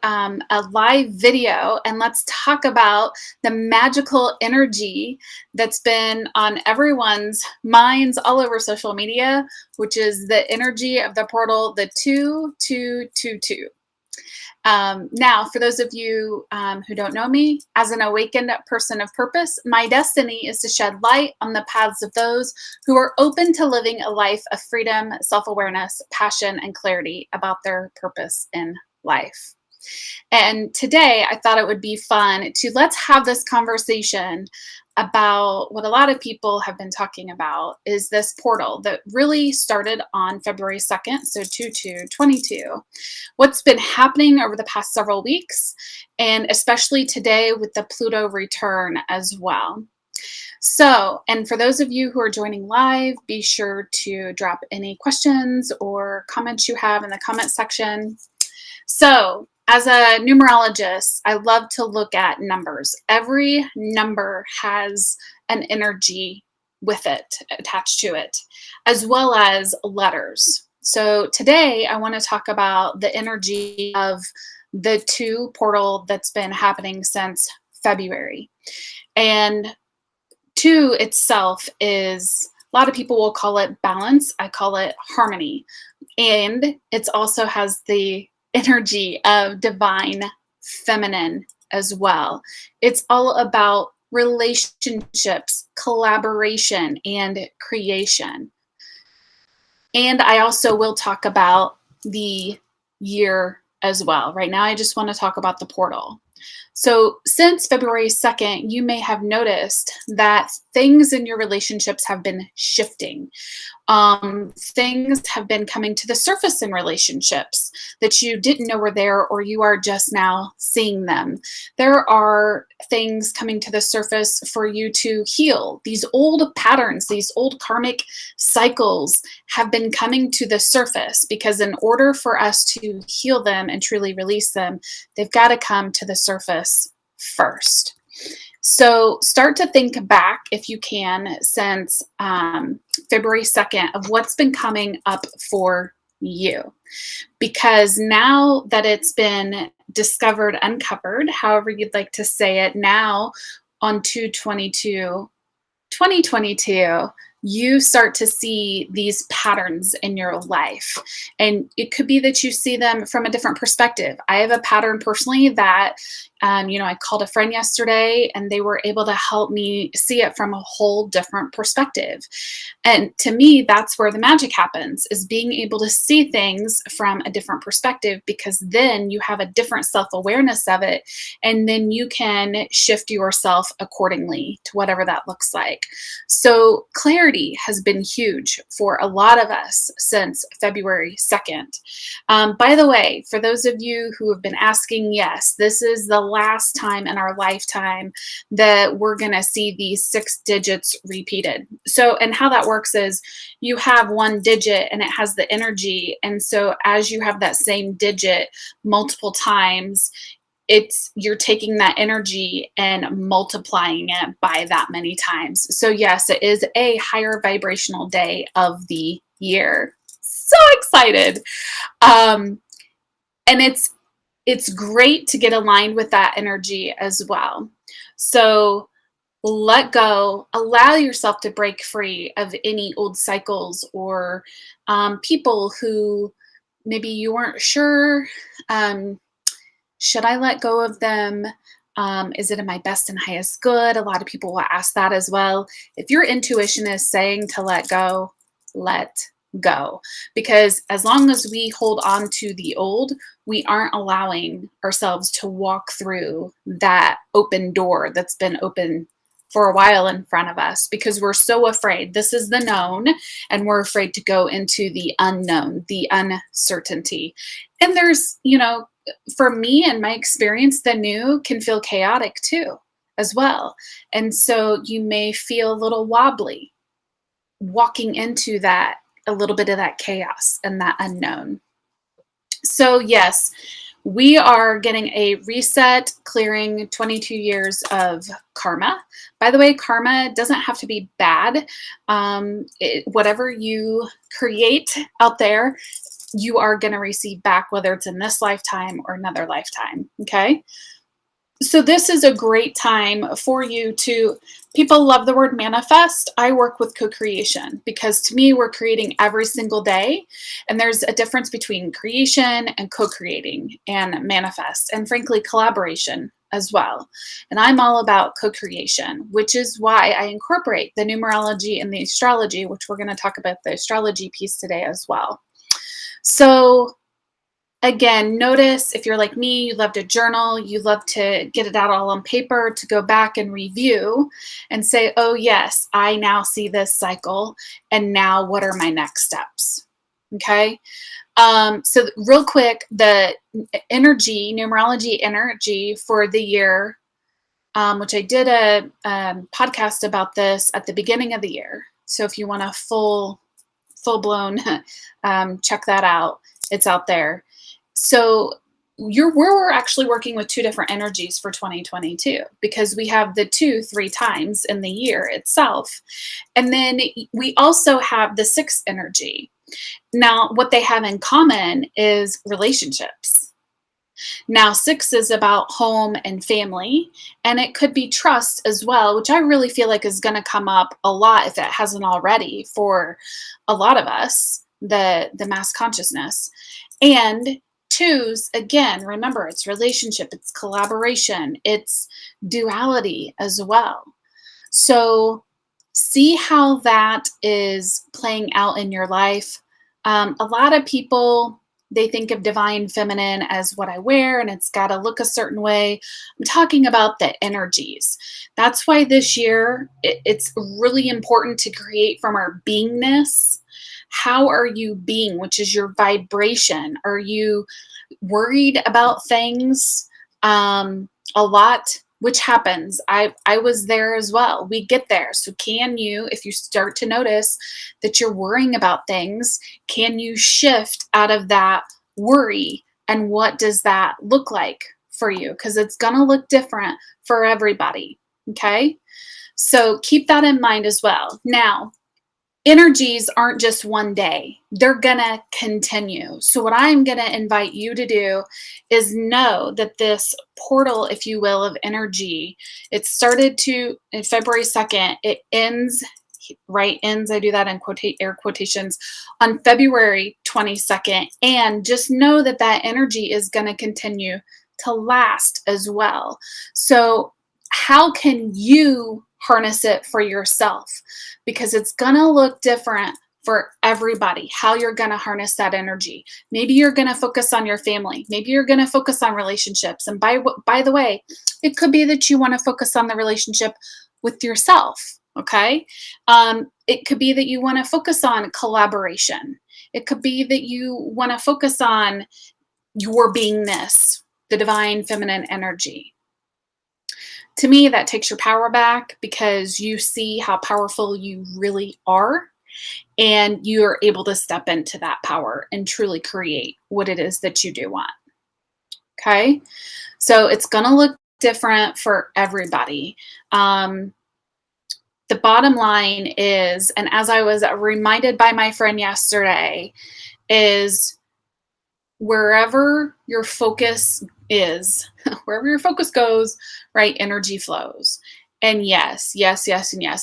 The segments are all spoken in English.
a live video, and let's talk about the magical energy that's been on everyone's minds all over social media, which is the energy of the portal, the 2222. Now, for those of you who don't know me, as an awakened person of purpose, my destiny is to shed light on the paths of those who are open to living a life of freedom, self-awareness, passion, and clarity about their purpose in life. And today I thought it would be fun to let's have this conversation about what a lot of people have been talking about is this portal that really started on February 2nd, so 2222. What's been happening over the past several weeks, and especially today with the Pluto return as well. So, and for those of you who are joining live, be sure to drop any questions or comments you have in the comment section. So, as a numerologist, I love to look at numbers. Every number has an energy with it, attached to it, as well as letters. So today I want to talk about the energy of the 2 portal that's been happening since February. And 2 itself is, a lot of people will call it balance. I call it harmony. And it also has the energy of divine feminine as well. It's all about relationships, collaboration, and creation. And I also will talk about the year as well. Right now, I just want to talk about the portal. So since February 2nd, you may have noticed that things in your relationships have been shifting. Things have been coming to the surface in relationships that you didn't know were there, or you are just now seeing them. There are things coming to the surface for you to heal. These old patterns, these old karmic cycles have been coming to the surface because in order for us to heal them and truly release them, they've got to come to the surface first. So start to think back, if you can, since February 2nd of what's been coming up for you. Because now that it's been discovered, uncovered, however you'd like to say it, now on 2022, you start to see these patterns in your life. And it could be that you see them from a different perspective. I have a pattern personally that, I called a friend yesterday and they were able to help me see it from a whole different perspective. And to me, that's where the magic happens, is being able to see things from a different perspective, because then you have a different self-awareness of it. And then you can shift yourself accordingly to whatever that looks like. So clarity has been huge for a lot of us since February 2nd. By the way, for those of you who have been asking, yes, this is the last time in our lifetime that we're going to see these 6 digits repeated. So, and how that works is you have 1 digit and it has the energy. And so as you have that same digit multiple times, you're taking that energy and multiplying it by that many times. So yes, it is a higher vibrational day of the year. So excited. And it's great to get aligned with that energy as well. So let go, allow yourself to break free of any old cycles or people who maybe you weren't sure, should I let go of them? Is it in my best and highest good? A lot of people will ask that as well. If your intuition is saying to let go, let go. Because as long as we hold on to the old, we aren't allowing ourselves to walk through that open door that's been open for a while in front of us, because we're so afraid. This is the known, and we're afraid to go into the unknown, the uncertainty. And there's, for me and my experience, the new can feel chaotic too, as well. And so you may feel a little wobbly walking into that, a little bit of that chaos and that unknown. So yes, we are getting a reset, clearing 22 years of karma. By the way, karma doesn't have to be bad. Whatever you create out there, you are going to receive back, whether it's in this lifetime or another lifetime. Okay. So this is a great time for you to, people love the word manifest. I work with co-creation because to me, we're creating every single day. And there's a difference between creation and co-creating and manifest, and frankly, collaboration as well. And I'm all about co-creation, which is why I incorporate the numerology and the astrology, which we're going to talk about the astrology piece today as well. So again, notice if you're like me, you love to journal, you love to get it out all on paper, to go back and review and say, oh yes, I now see this cycle, and now what are my next steps? Okay. So real quick, the energy, numerology energy for the year, which I did a podcast about this at the beginning of the year. So if you want a full blown, check that out. It's out there. So we're actually working with two different energies for 2022 because we have the 2-3 times in the year itself. And then we also have the 6 energy. Now, what they have in common is relationships. Now, 6 is about home and family, and it could be trust as well, which I really feel like is going to come up a lot if it hasn't already for a lot of us, the mass consciousness. And 2s, again, remember, it's relationship, it's collaboration, it's duality as well. So see how that is playing out in your life. A lot of people, they think of divine feminine as what I wear and it's got to look a certain way. I'm talking about the energies. That's why this year it's really important to create from our beingness. How are you being, which is your vibration? Are you worried about things a lot? Which happens. I was there as well. We get there. So can you, if you start to notice that you're worrying about things, can you shift out of that worry? And what does that look like for you? Because it's going to look different for everybody. Okay. So keep that in mind as well. Now, energies aren't just one day. They're going to continue. So what I'm going to invite you to do is know that this portal, if you will, of energy, it started in February 2nd. It ends, I do that in air quotations, on February 22nd. And just know that that energy is going to continue to last as well. So how can you harness it for yourself? Because it's going to look different for everybody, how you're going to harness that energy. Maybe you're going to focus on your family. Maybe you're going to focus on relationships. And by the way, it could be that you want to focus on the relationship with yourself. Okay. It could be that you want to focus on collaboration. It could be that you want to focus on your beingness, the divine feminine energy. To me, that takes your power back because you see how powerful you really are, and you're able to step into that power and truly create what it is that you do want. Okay. So it's going to look different for everybody. The bottom line is, and as I was reminded by my friend yesterday, is wherever your focus is, wherever your focus goes, right, energy flows. And yes.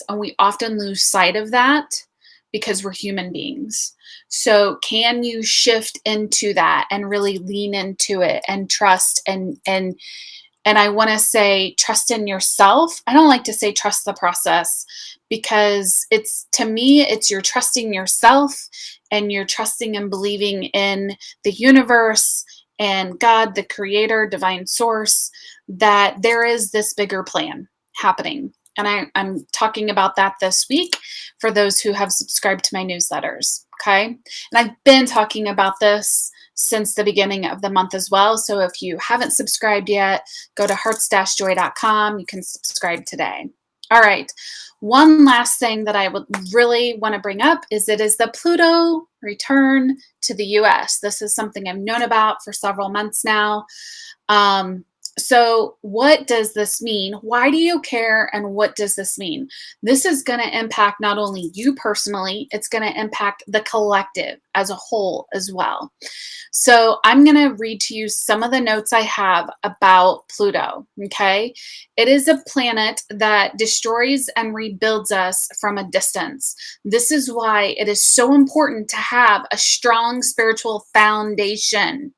And we often lose sight of that because we're human beings. So can you shift into that and really lean into it and trust and I want to say trust in yourself. I don't like to say trust the process because to me, it's you're trusting yourself and you're trusting and believing in the universe and God, the creator, divine source, that there is this bigger plan happening. And I'm talking about that this week for those who have subscribed to my newsletters. Okay. And I've been talking about this since the beginning of the month as well. So if you haven't subscribed yet, go to hearts-joy.com. You can subscribe today. All right. One last thing that I would really want to bring up is it is the Pluto return to the US. This is something I've known about for several months now. So, what does this mean? Why do you care? And what does this mean? This is going to impact not only you personally, it's going to impact the collective as a whole as well. So, I'm going to read to you some of the notes I have about Pluto. Okay. It is a planet that destroys and rebuilds us from a distance. This is why it is so important to have a strong spiritual foundation.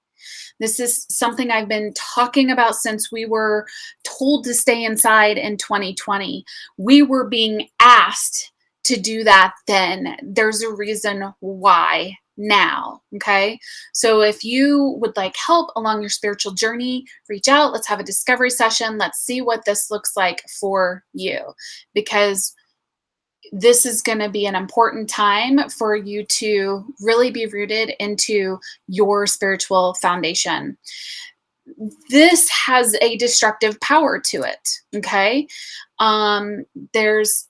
This is something I've been talking about since we were told to stay inside in 2020. We were being asked to do that then. There's a reason why now. Okay. So if you would like help along your spiritual journey, reach out. Let's have a discovery session. Let's see what this looks like for you, because this is going to be an important time for you to really be rooted into your spiritual foundation. This has a destructive power to it. Okay. There's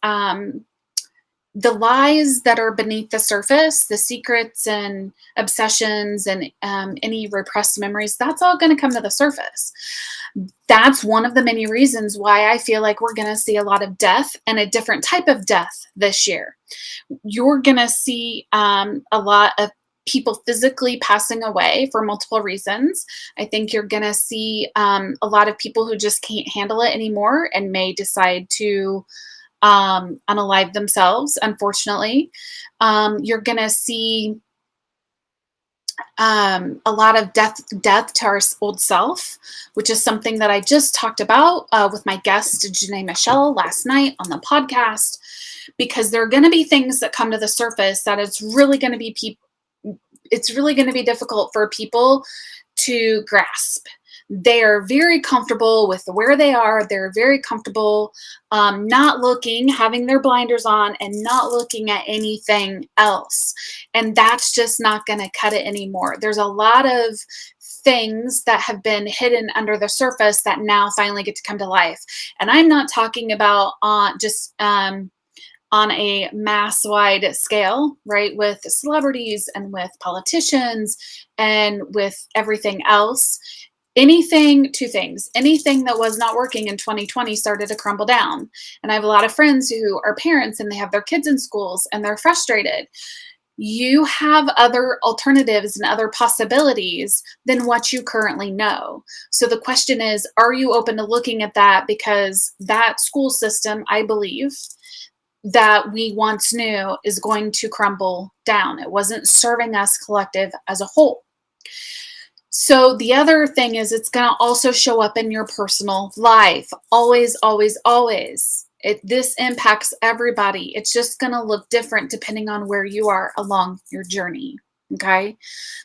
the lies that are beneath the surface, the secrets and obsessions and any repressed memories, that's all going to come to the surface. That's one of the many reasons why I feel like we're going to see a lot of death, and a different type of death this year. You're going to see a lot of people physically passing away for multiple reasons. I think you're going to see a lot of people who just can't handle it anymore and may decide to unalive themselves, unfortunately. You're going to see a lot of death to our old self, which is something that I just talked about with my guest, Janae Michelle, last night on the podcast, because there are going to be things that come to the surface that it's really going to be difficult for people to grasp. They are very comfortable with where they are. They're very comfortable not looking, having their blinders on and not looking at anything else. And that's just not going to cut it anymore. There's a lot of things that have been hidden under the surface that now finally get to come to life. And I'm not talking about just on a mass-wide scale, right, with celebrities and with politicians and with everything else. Two things. Anything that was not working in 2020 started to crumble down. And I have a lot of friends who are parents and they have their kids in schools and they're frustrated. You have other alternatives and other possibilities than what you currently know. So the question is, are you open to looking at that? Because that school system, I believe, that we once knew is going to crumble down. It wasn't serving us collective as a whole. So the other thing is, it's going to also show up in your personal life. Always, always, always. This impacts everybody. It's just going to look different depending on where you are along your journey. Okay.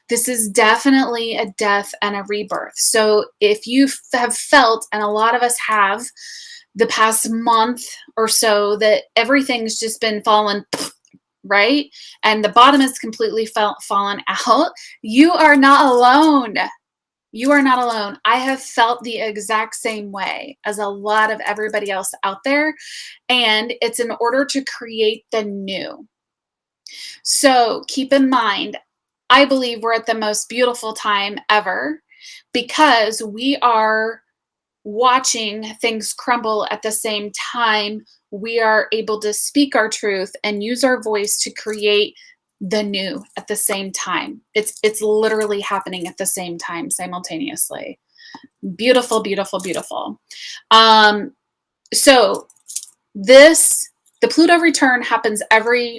This is definitely a death and a rebirth. So if you have felt, and a lot of us have the past month or so, that everything's just been fallen, right? And the bottom is completely fallen out. You are not alone. You are not alone. I have felt the exact same way as a lot of everybody else out there. And it's in order to create the new. So keep in mind, I believe we're at the most beautiful time ever, because we are watching things crumble at the same time. We are able to speak our truth and use our voice to create the new at the same time. It's literally happening at the same time, simultaneously. Beautiful, beautiful, beautiful. So the Pluto return happens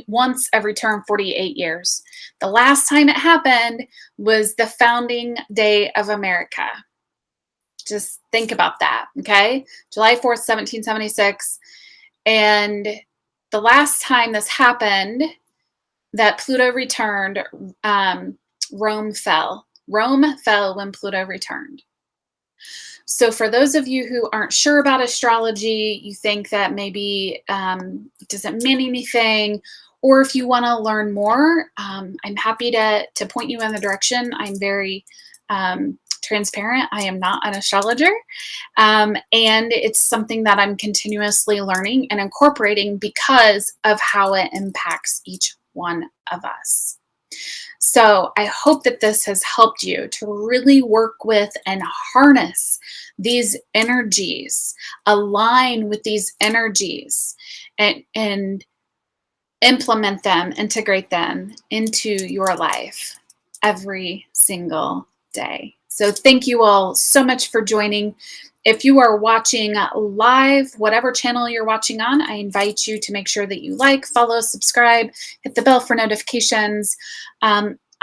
once every 48 years. The last time it happened was the founding day of America. Just think about that, okay? July 4th, 1776. And the last time this happened, that Pluto returned, Rome fell. Rome fell when Pluto returned. So for those of you who aren't sure about astrology, you think that maybe it doesn't mean anything, or if you want to learn more, I'm happy to point you in the direction. I'm very transparent. I am not an astrologer. And it's something that I'm continuously learning and incorporating because of how it impacts each one of us. So I hope that this has helped you to really work with and harness these energies, align with these energies, and implement them, integrate them into your life every single day. So thank you all so much for joining. If you are watching live, whatever channel you're watching on, I invite you to make sure that you like, follow, subscribe, hit the bell for notifications.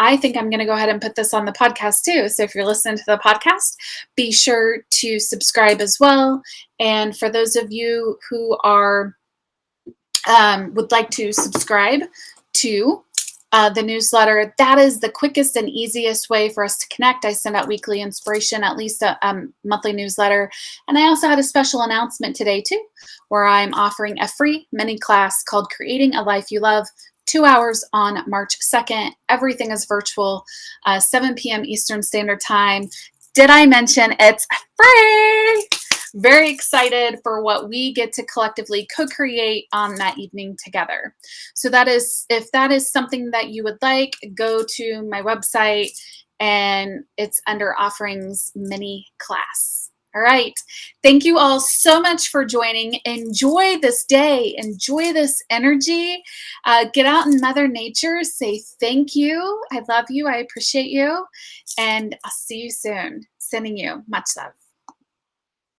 I think I'm going to go ahead and put this on the podcast too. So if you're listening to the podcast, be sure to subscribe as well. And for those of you who are would like to subscribe to the newsletter, that is the quickest and easiest way for us to connect. I send out weekly inspiration, at least a monthly newsletter. And I also had a special announcement today too, where I'm offering a free mini class called Creating a Life You Love, 2 hours on March 2nd. Everything is virtual, 7 p.m. Eastern Standard Time. Did I mention it's free? Very excited for what we get to collectively co-create on that evening together. So that is, if that is something that you would like, go to my website and it's under offerings mini class. All right. Thank you all so much for joining. Enjoy this day. Enjoy this energy. Get out in Mother Nature. Say thank you. I love you. I appreciate you. And I'll see you soon. Sending you much love.